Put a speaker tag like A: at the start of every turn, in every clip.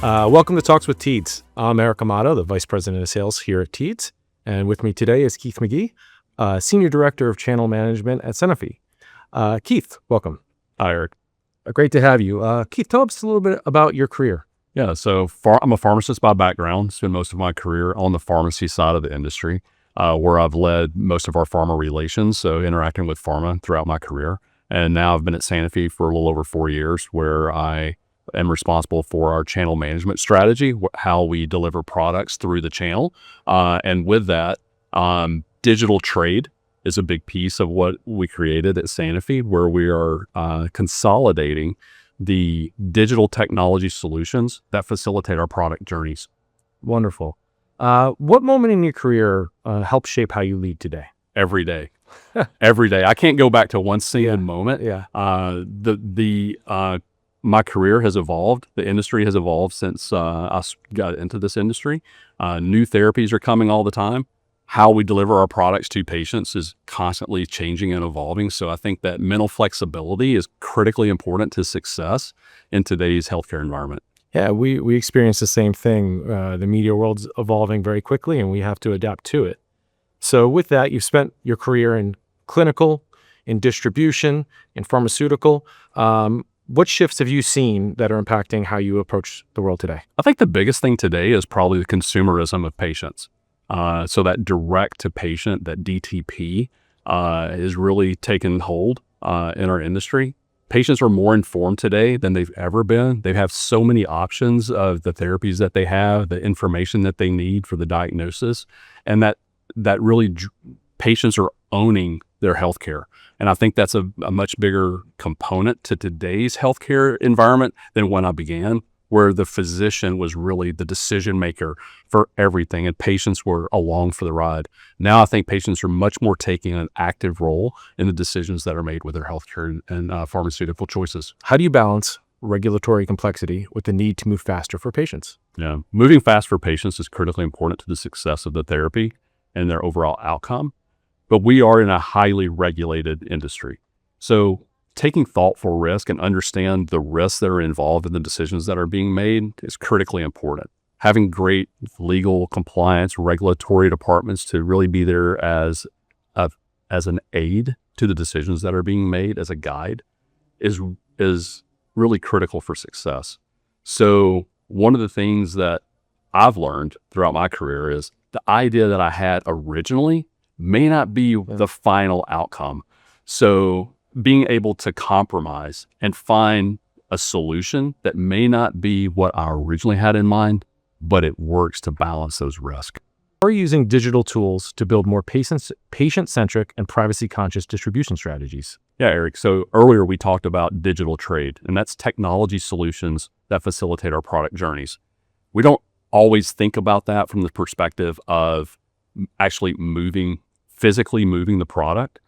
A: Welcome to Talks with Teads. I'm Eric Amato, the Vice President of Sales here at Teads. And with me today is Keith McGee, Senior Director of Channel Management at Sanofi. Keith, welcome.
B: Hi, Eric.
A: Great to have you. Keith, tell us a little bit about your career.
B: Yeah, so I'm a pharmacist by background. Spent most of my career on the pharmacy side of the industry, where I've led most of our pharma relations, so interacting with pharma throughout my career. And now I've been at Sanofi for a little over 4 years, where I am responsible for our channel management strategy, how we deliver products through the channel. And with that, digital trade is a big piece of what we created at Sanofi, where we are consolidating the digital technology solutions that facilitate our product journeys.
A: Wonderful. What moment in your career helped shape how you lead today?
B: Every day. Every day. I can't go back to one single moment.
A: Yeah.
B: My career has evolved. The industry has evolved since I got into this industry. New therapies are coming all the time. How we deliver our products to patients is constantly changing and evolving. So I think that mental flexibility is critically important to success in today's healthcare environment.
A: Yeah, we experience the same thing. The media world's evolving very quickly, and we have to adapt to it. So with that, you've spent your career in clinical, in distribution, in pharmaceutical. What shifts have you seen that are impacting how you approach the world today?
B: I think the biggest thing today is probably the consumerism of patients. So that direct to patient, that DTP, is really taken hold in our industry. Patients are more informed today than they've ever been. They have so many options of the therapies that they have, the information that they need for the diagnosis, and that really patients are owning their healthcare. And I think that's a much bigger component to today's healthcare environment than when I began, where the physician was really the decision maker for everything and patients were along for the ride. Now I think patients are much more taking an active role in the decisions that are made with their healthcare and pharmaceutical choices.
A: How do you balance regulatory complexity with the need to move faster for patients?
B: Yeah, moving fast for patients is critically important to the success of the therapy and their overall outcome. But we are in a highly regulated industry. So taking thoughtful risk and understand the risks that are involved in the decisions that are being made is critically important. Having great legal compliance, regulatory departments to really be there as an aid to the decisions that are being made, as a guide, is really critical for success. So one of the things that I've learned throughout my career is the idea that I had originally may not be the final outcome. So being able to compromise and find a solution that may not be what I originally had in mind, but it works to balance those risks.
A: Are you using digital tools to build more patient-centric and privacy-conscious distribution strategies?
B: Yeah, Eric. So earlier we talked about digital trade, and that's technology solutions that facilitate our product journeys. We don't always think about that from the perspective of actually physically moving the product,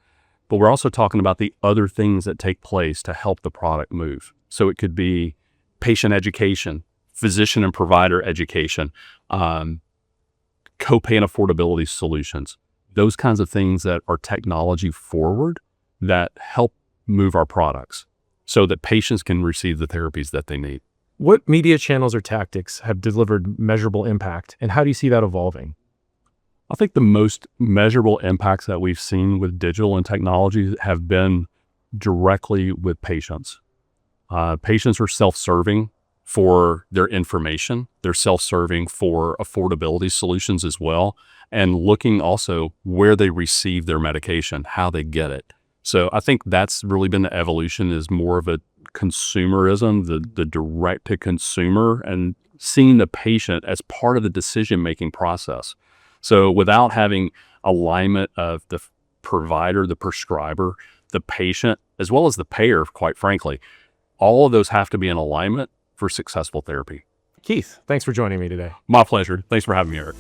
B: but we're also talking about the other things that take place to help the product move. So it could be patient education, physician and provider education, copay and affordability solutions, those kinds of things that are technology forward that help move our products so that patients can receive the therapies that they need.
A: What media channels or tactics have delivered measurable impact, and how do you see that evolving?
B: I think the most measurable impacts that we've seen with digital and technology have been directly with patients. Patients are self-serving for their information. They're self-serving for affordability solutions as well, and looking also where they receive their medication, how they get it. So I think that's really been the evolution, is more of a consumerism, the direct to consumer, and seeing the patient as part of the decision-making process. So without having alignment of the provider, the prescriber, the patient, as well as the payer, quite frankly, all of those have to be in alignment for successful therapy.
A: Keith, thanks for joining me today.
B: My pleasure. Thanks for having me, Eric.